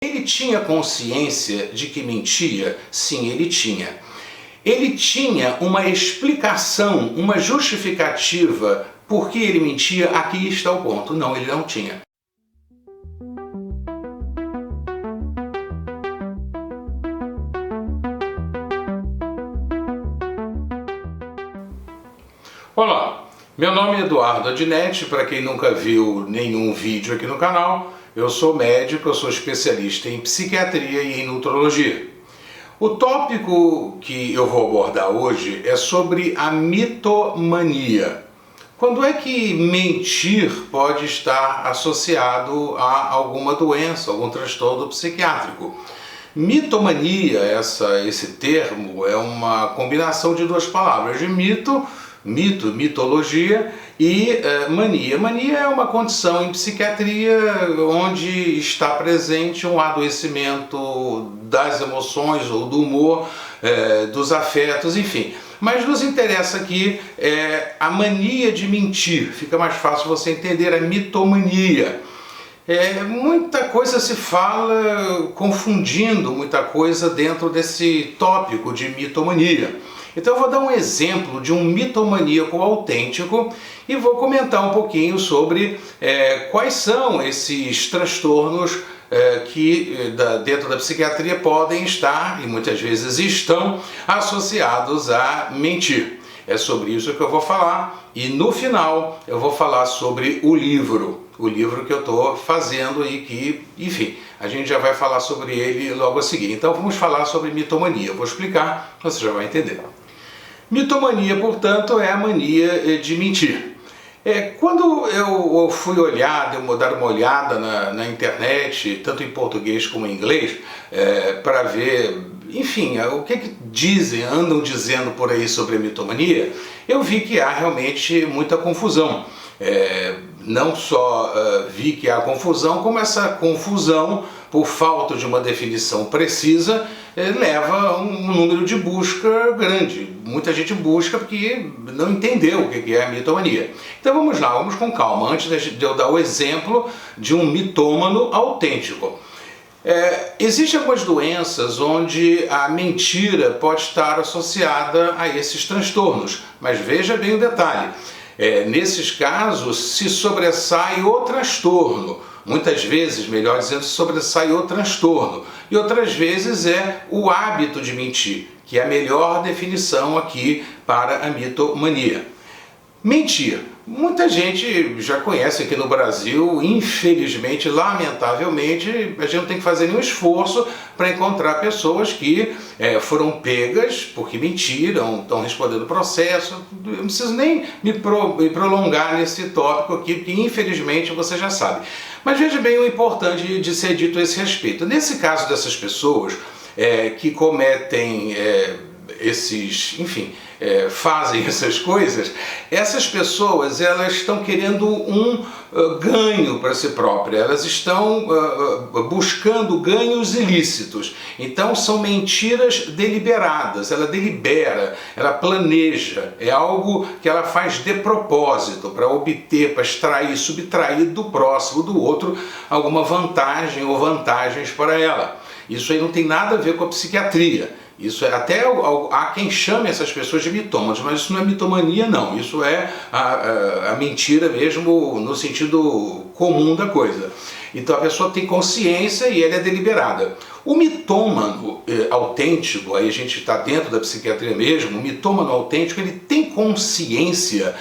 Ele tinha consciência de que mentia? Sim, ele tinha. Ele tinha uma explicação, uma justificativa por que ele mentia? Aqui está o ponto. Não, ele não tinha. Olá, meu nome é Eduardo Adinetti, para quem nunca viu nenhum vídeo aqui no canal, eu sou médico, eu sou especialista em psiquiatria e em nutrologia. O tópico que eu vou abordar hoje é sobre a mitomania. Quando é que mentir pode estar associado a alguma doença, algum transtorno psiquiátrico? Mitomania, esse termo, é uma combinação de duas palavras, de mitologia e mania. Mania é uma condição em psiquiatria onde está presente um adoecimento das emoções ou do humor, dos afetos, enfim. Mas nos interessa aqui a mania de mentir. Fica mais fácil você entender a mitomania. Muita coisa se fala confundindo muita coisa dentro desse tópico de mitomania. Então eu vou dar um exemplo de um mitomaníaco autêntico e vou comentar um pouquinho sobre quais são esses transtornos que dentro da psiquiatria podem estar, e muitas vezes estão, associados a mentir. É sobre isso que eu vou falar e no final eu vou falar sobre o livro que eu estou fazendo e que, enfim, a gente já vai falar sobre ele logo a seguir. Então vamos falar sobre mitomania, eu vou explicar, você já vai entender. Mitomania, portanto, é a mania de mentir. Quando eu fui olhar, dar uma olhada na internet, tanto em português como em inglês, para ver, enfim, o que andam dizendo por aí sobre a mitomania, eu vi que há realmente muita confusão. Não só vi que há confusão, como essa confusão, por falta de uma definição precisa, leva a um número de busca grande. Muita gente busca porque não entendeu o que é a mitomania. Então vamos lá, vamos com calma, antes de eu dar o exemplo de um mitômano autêntico. Existem algumas doenças onde a mentira pode estar associada a esses transtornos, mas veja bem o detalhe. Nesses casos se sobressai o transtorno, muitas vezes, melhor dizendo, se sobressai o transtorno, e outras vezes é o hábito de mentir, que é a melhor definição aqui para a mitomania. Mentir. Muita gente já conhece aqui no Brasil, infelizmente, lamentavelmente, a gente não tem que fazer nenhum esforço para encontrar pessoas que foram pegas porque mentiram, estão respondendo processo. Eu não preciso nem me prolongar nesse tópico aqui, porque infelizmente você já sabe. Mas veja bem o importante de ser dito a esse respeito. Nesse caso dessas pessoas que cometem fazem essas coisas, essas pessoas elas estão querendo um ganho para si próprias, elas estão buscando ganhos ilícitos, então são mentiras deliberadas, ela delibera, ela planeja, é algo que ela faz de propósito, para obter, para extrair, subtrair do próximo, do outro, alguma vantagem ou vantagens para ela. Isso aí não tem nada a ver com a psiquiatria. Isso até há quem chame essas pessoas de mitômanos, mas isso não é mitomania não, isso é a mentira mesmo no sentido comum da coisa. Então a pessoa tem consciência e ela é deliberada. O mitômano autêntico, aí a gente está dentro da psiquiatria mesmo, o mitômano autêntico ele tem consciência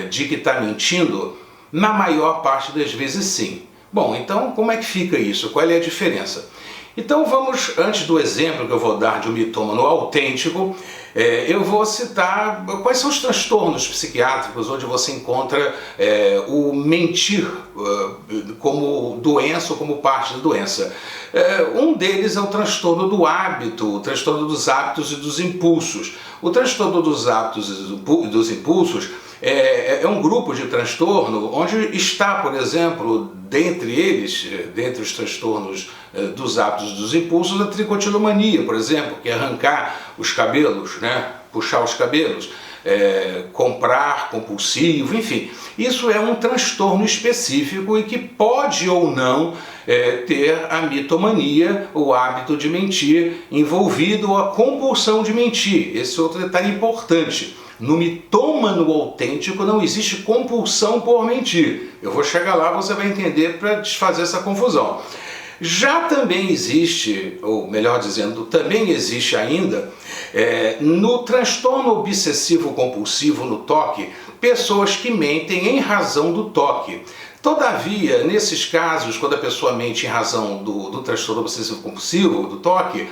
de que está mentindo, na maior parte das vezes sim. Bom, então como é que fica isso? Qual é a diferença? Então vamos, antes do exemplo que eu vou dar de um mitômano autêntico, eu vou citar quais são os transtornos psiquiátricos onde você encontra o mentir como doença ou como parte da doença. Um deles é o transtorno do hábito, o transtorno dos hábitos e dos impulsos. O transtorno dos hábitos e dos impulsos é um grupo de transtorno onde está, por exemplo, dentre os transtornos dos hábitos e dos impulsos, a tricotilomania, por exemplo, que é arrancar os cabelos, puxar os cabelos. comprar compulsivo, enfim. Isso é um transtorno específico e que pode ou não ter a mitomania, o hábito de mentir, envolvido ou a compulsão de mentir. Esse é outro detalhe importante. No mitômano autêntico não existe compulsão por mentir. Eu vou chegar lá, você vai entender para desfazer essa confusão. Já também existe, ou melhor dizendo, também existe ainda, no transtorno obsessivo-compulsivo, no TOC, pessoas que mentem em razão do TOC. Todavia, nesses casos, quando a pessoa mente em razão do transtorno obsessivo-compulsivo, do TOC,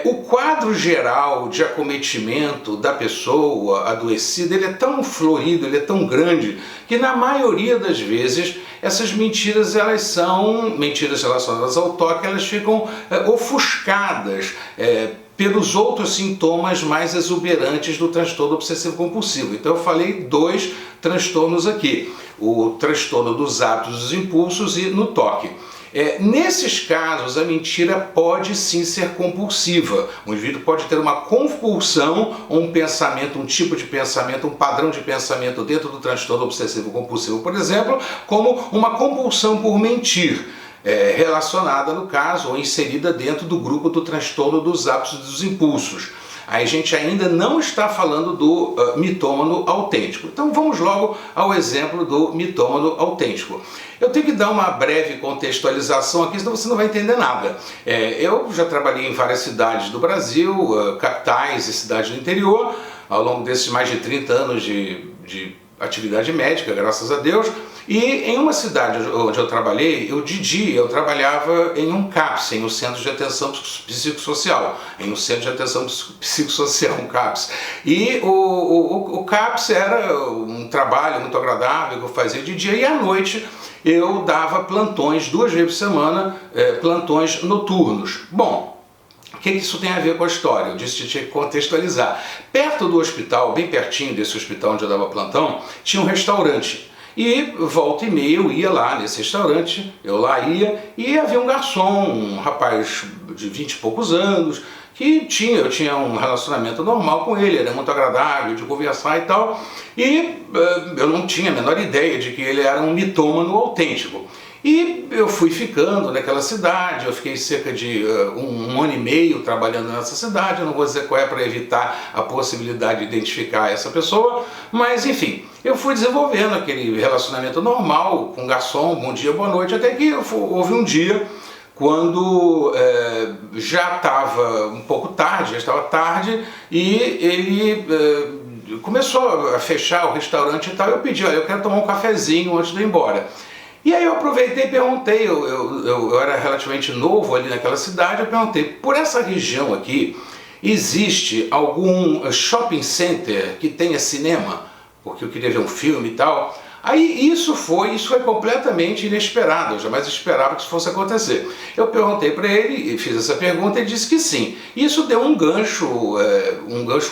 o quadro geral de acometimento da pessoa adoecida ele é tão florido, ele é tão grande, que na maioria das vezes essas mentiras, elas são mentiras relacionadas ao TOC, elas ficam ofuscadas pelos outros sintomas mais exuberantes do transtorno obsessivo-compulsivo. Então eu falei 2 transtornos aqui, o transtorno dos hábitos, dos impulsos e no TOC. Nesses casos, a mentira pode sim ser compulsiva. O indivíduo pode ter uma compulsão, um pensamento, um tipo de pensamento, um padrão de pensamento dentro do transtorno obsessivo-compulsivo, por exemplo, como uma compulsão por mentir, relacionada, no caso, ou inserida dentro do grupo do transtorno dos hábitos e dos impulsos. Aí a gente ainda não está falando do mitômano autêntico. Então vamos logo ao exemplo do mitômano autêntico. Eu tenho que dar uma breve contextualização aqui, senão você não vai entender nada. Eu já trabalhei em várias cidades do Brasil, capitais e cidades do interior, ao longo desses mais de 30 anos de atividade médica, graças a Deus. E em uma cidade onde eu trabalhei, de dia eu trabalhava em um CAPS, em um Centro de Atenção Psicossocial, um CAPS. E o CAPS era um trabalho muito agradável que eu fazia de dia, e à noite eu dava plantões 2 vezes por semana, plantões noturnos. Bom, o que isso tem a ver com a história? Eu disse que tinha que contextualizar. Perto do hospital, bem pertinho desse hospital onde eu dava plantão, tinha um restaurante. E volta e meia eu ia lá nesse restaurante, e havia um garçom, um rapaz de 20 e poucos anos, que eu tinha um relacionamento normal com ele, era muito agradável de conversar e tal, e eu não tinha a menor ideia de que ele era um mitômano autêntico. E eu fui ficando naquela cidade, eu fiquei cerca de 1 ano e meio trabalhando nessa cidade, eu não vou dizer qual é para evitar a possibilidade de identificar essa pessoa, mas enfim, eu fui desenvolvendo aquele relacionamento normal com o garçom, bom dia, boa noite, até que houve um dia quando já estava um pouco tarde, já estava tarde, e ele começou a fechar o restaurante e tal, eu pedi, olha, eu quero tomar um cafezinho antes de ir embora. E aí eu aproveitei e perguntei, eu era relativamente novo ali naquela cidade, eu perguntei, por essa região aqui, existe algum shopping center que tenha cinema? Porque eu queria ver um filme e tal. Aí isso foi completamente inesperado, eu jamais esperava que isso fosse acontecer. Eu perguntei para ele, fiz essa pergunta e ele disse que sim. Isso deu um gancho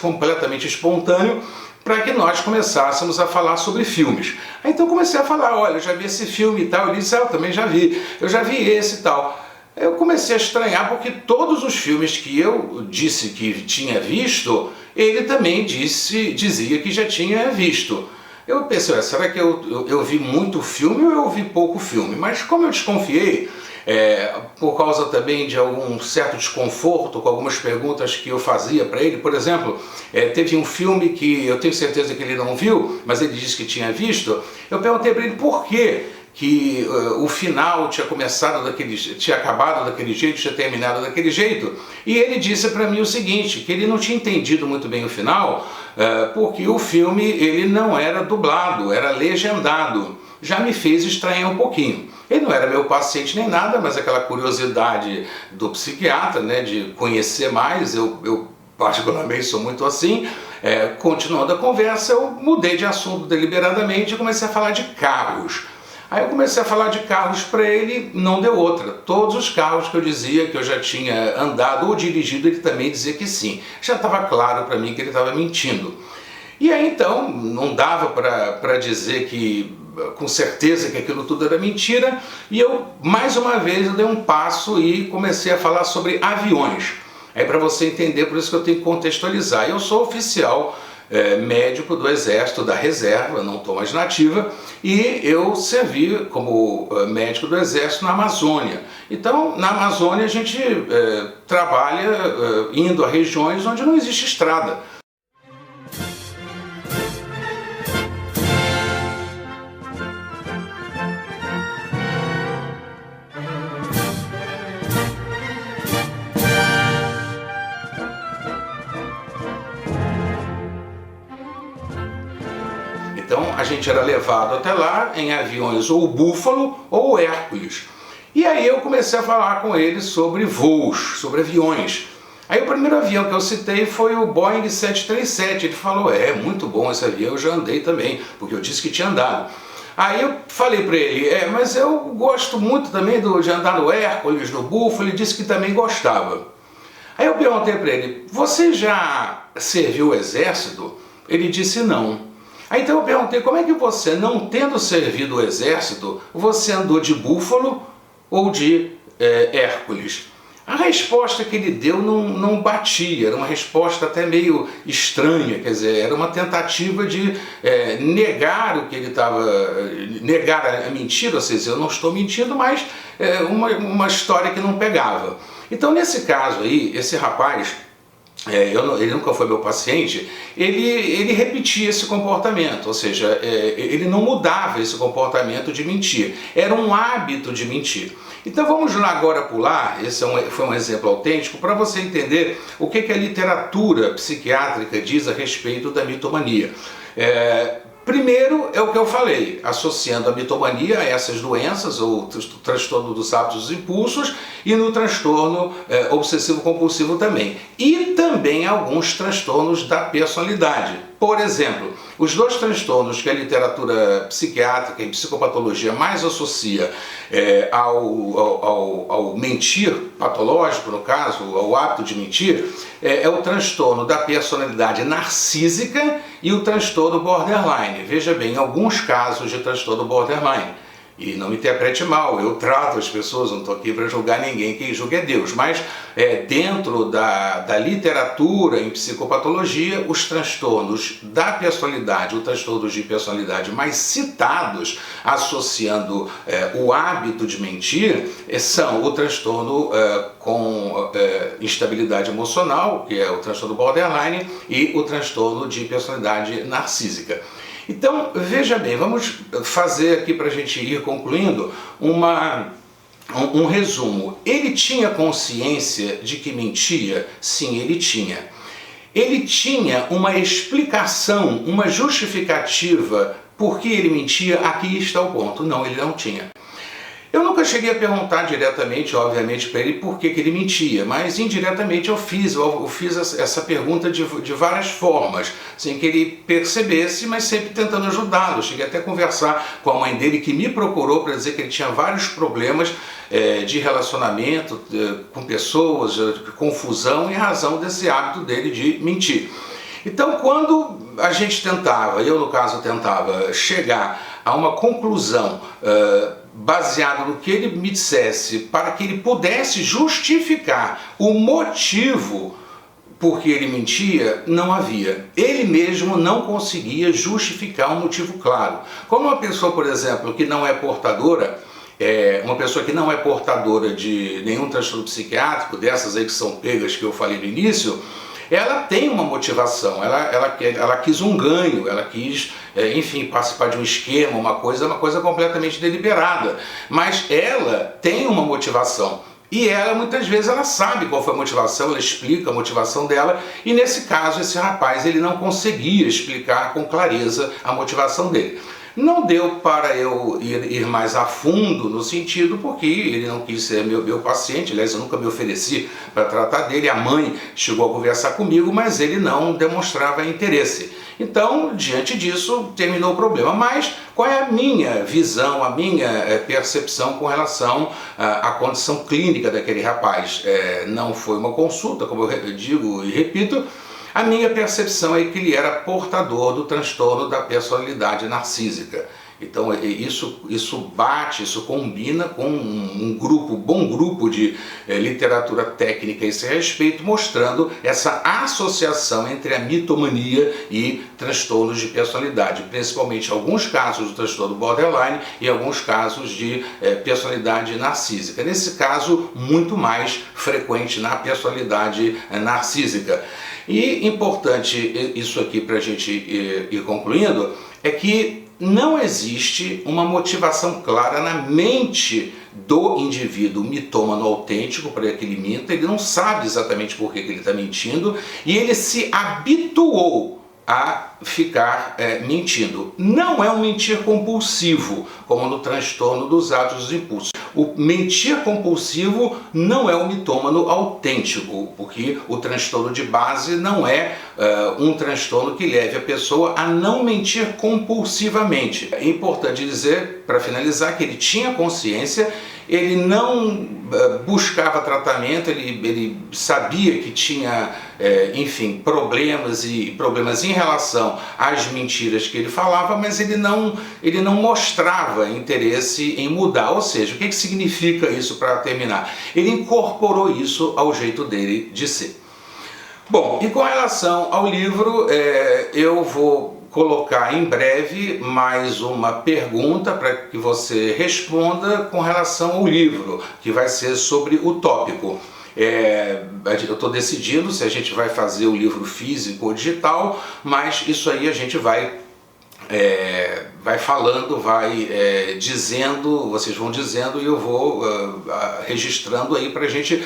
completamente espontâneo, para que nós começássemos a falar sobre filmes. Então eu comecei a falar, olha, eu já vi esse filme e tal, ele disse, eu também já vi esse e tal. Eu comecei a estranhar porque todos os filmes que eu disse que tinha visto, ele também dizia que já tinha visto. Eu pensei, será que eu vi muito filme ou eu vi pouco filme? Mas como eu desconfiei, por causa também de algum certo desconforto com algumas perguntas que eu fazia para ele, por exemplo, teve um filme que eu tenho certeza que ele não viu, mas ele disse que tinha visto, eu perguntei para ele por quê que o final tinha acabado daquele jeito, tinha terminado daquele jeito, e ele disse para mim o seguinte, que ele não tinha entendido muito bem o final, porque o filme ele não era dublado, era legendado. Já me fez estranhar um pouquinho. Ele não era meu paciente nem nada, mas aquela curiosidade do psiquiatra, né, de conhecer mais, eu particularmente sou muito assim. Continuando a conversa, eu mudei de assunto deliberadamente e comecei a falar de carros. Aí eu comecei a falar de carros para ele, não deu outra. Todos os carros que eu dizia que eu já tinha andado ou dirigido, ele também dizia que sim. Já estava claro para mim que ele estava mentindo. E aí então, não dava para dizer com certeza que aquilo tudo era mentira, e eu, mais uma vez, eu dei um passo e comecei a falar sobre aviões. Para você entender, por isso que eu tenho que contextualizar. Eu sou oficial médico do Exército da Reserva, não estou mais na ativa, e eu servi como médico do Exército na Amazônia. Então, na Amazônia a gente trabalha indo a regiões onde não existe estrada. Então a gente era levado até lá em aviões ou o Búfalo ou o Hércules. E aí eu comecei a falar com ele sobre voos, sobre aviões. Aí o primeiro avião que eu citei foi o Boeing 737. Ele falou, muito bom esse avião, eu já andei também, porque eu disse que tinha andado. Aí eu falei para ele, mas eu gosto muito também de andar no Hércules, no Búfalo. Ele disse que também gostava. Aí eu perguntei para ele, você já serviu o Exército? Ele disse não. Aí então eu perguntei, como é que você, não tendo servido o Exército, você andou de Búfalo ou de Hércules? A resposta que ele deu não batia, era uma resposta até meio estranha, quer dizer, era uma tentativa de negar o que ele estava, negar a mentira, ou seja, eu não estou mentindo, mas uma história que não pegava. Então nesse caso aí, esse rapaz, ele nunca foi meu paciente, ele repetia esse comportamento, ou seja, ele não mudava esse comportamento de mentir, era um hábito de mentir. Então vamos lá agora pular, esse foi um exemplo autêntico, para você entender o que a literatura psiquiátrica diz a respeito da mitomania. Primeiro é o que eu falei, associando a mitomania a essas doenças, ou transtorno dos hábitos e impulsos, e no transtorno obsessivo-compulsivo também. E também alguns transtornos da personalidade. Por exemplo, os dois transtornos que a literatura psiquiátrica e psicopatologia mais associa ao mentir patológico, no caso, ao hábito de mentir, é o transtorno da personalidade narcísica e o transtorno borderline. Veja bem, em alguns casos de transtorno borderline. E não me interprete mal, eu trato as pessoas, não estou aqui para julgar ninguém, quem julga é Deus, mas dentro da literatura em psicopatologia, os transtornos da personalidade, os transtornos de personalidade mais citados, associando o hábito de mentir, são o transtorno com instabilidade emocional, que é o transtorno borderline, e o transtorno de personalidade narcísica. Então, veja bem, vamos fazer aqui para a gente ir concluindo um resumo. Ele tinha consciência de que mentia? Sim, ele tinha. Ele tinha uma explicação, uma justificativa por que ele mentia? Aqui está o ponto. Não, ele não tinha. Eu nunca cheguei a perguntar diretamente, obviamente, para ele por que ele mentia, mas indiretamente eu fiz essa pergunta de várias formas, sem que ele percebesse, mas sempre tentando ajudá-lo. Cheguei até a conversar com a mãe dele, que me procurou para dizer que ele tinha vários problemas de relacionamento com pessoas, de confusão, em razão desse hábito dele de mentir. Então, quando a gente tentava, eu no caso tentava chegar a uma conclusão baseado no que ele me dissesse, para que ele pudesse justificar o motivo por que ele mentia, não havia. Ele mesmo não conseguia justificar um motivo claro. Como uma pessoa, por exemplo, que não é portadora, uma pessoa que não é portadora de nenhum transtorno psiquiátrico, dessas aí que são pegas que eu falei no início, ela tem uma motivação, ela quis um ganho, ela quis, enfim, participar de um esquema, uma coisa completamente deliberada, mas ela tem uma motivação. E ela, muitas vezes, ela sabe qual foi a motivação, ela explica a motivação dela, e nesse caso, esse rapaz, ele não conseguia explicar com clareza a motivação dele. Não deu para eu ir mais a fundo no sentido, porque ele não quis ser meu paciente. Aliás, eu nunca me ofereci para tratar dele. A mãe chegou a conversar comigo, mas ele não demonstrava interesse. Então, diante disso, terminou o problema. Mas qual é a minha visão, a minha percepção com relação à condição clínica daquele rapaz? Não foi uma consulta, como eu digo e repito. A minha percepção é que ele era portador do transtorno da personalidade narcísica. Então isso bate, isso combina com um bom grupo de literatura técnica a esse respeito, mostrando essa associação entre a mitomania e transtornos de personalidade, principalmente alguns casos do transtorno borderline e alguns casos de personalidade narcísica. Nesse caso, muito mais frequente na personalidade narcísica. E importante isso aqui para a gente ir concluindo, é que não existe uma motivação clara na mente do indivíduo mitômano autêntico para que ele minta. Ele não sabe exatamente por que ele está mentindo e ele se habituou a ficar mentindo. Não é um mentir compulsivo, como no transtorno dos atos dos impulsos. O mentir compulsivo não é o mitômano autêntico, porque o transtorno de base não é um transtorno que leve a pessoa a não mentir compulsivamente. É importante dizer, para finalizar, que ele tinha consciência, ele não buscava tratamento, ele sabia que tinha, enfim, problemas em relação às mentiras que ele falava, mas ele não mostrava interesse em mudar. Ou seja, o que significa isso para terminar? Ele incorporou isso ao jeito dele de ser. Bom, e com relação ao livro, eu vou colocar em breve mais uma pergunta para que você responda com relação ao livro, que vai ser sobre o tópico. Eu estou decidindo se a gente vai fazer o livro físico ou digital, mas isso aí a gente vai falando, dizendo, vocês vão dizendo e eu vou registrando aí para a gente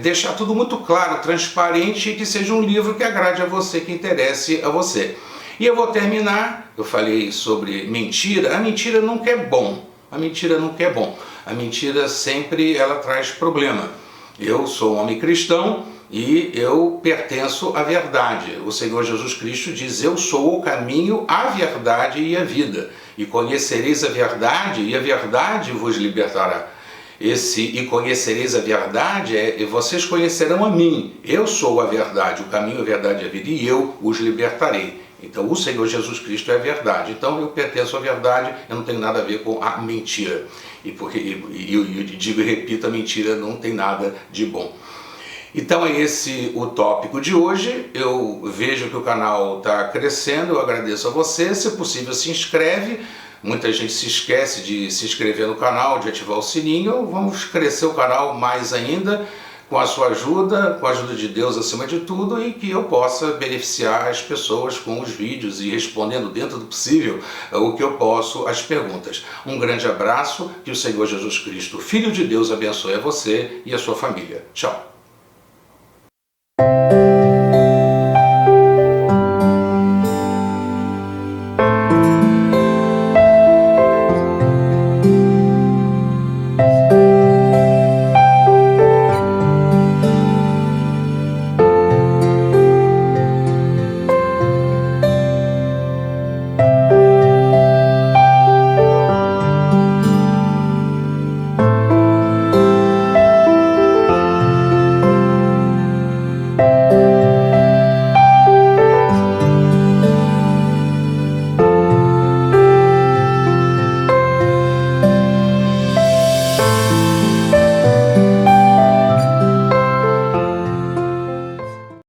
deixar tudo muito claro, transparente e que seja um livro que agrade a você, que interesse a você. E eu vou terminar, eu falei sobre mentira. A mentira nunca é bom, a mentira nunca é bom. A mentira sempre ela traz problema. Eu sou um homem cristão e eu pertenço à verdade. O Senhor Jesus Cristo diz: eu sou o caminho, a verdade e a vida. E conhecereis a verdade e a verdade vos libertará. E conhecereis a verdade, vocês conhecerão a mim. Eu sou a verdade, o caminho, a verdade e a vida, e eu os libertarei. Então o Senhor Jesus Cristo é a verdade. Então eu pertenço à verdade, eu não tenho nada a ver com a mentira. Eu digo e repito, a mentira não tem nada de bom. Então é esse o tópico de hoje. Eu vejo que o canal está crescendo, eu agradeço a você. Se possível, se inscreve. Muita gente se esquece de se inscrever no canal, de ativar o sininho. Vamos crescer o canal mais ainda, com a sua ajuda, com a ajuda de Deus acima de tudo, e que eu possa beneficiar as pessoas com os vídeos e respondendo dentro do possível o que eu posso às perguntas. Um grande abraço, que o Senhor Jesus Cristo, Filho de Deus, abençoe a você e a sua família. Tchau!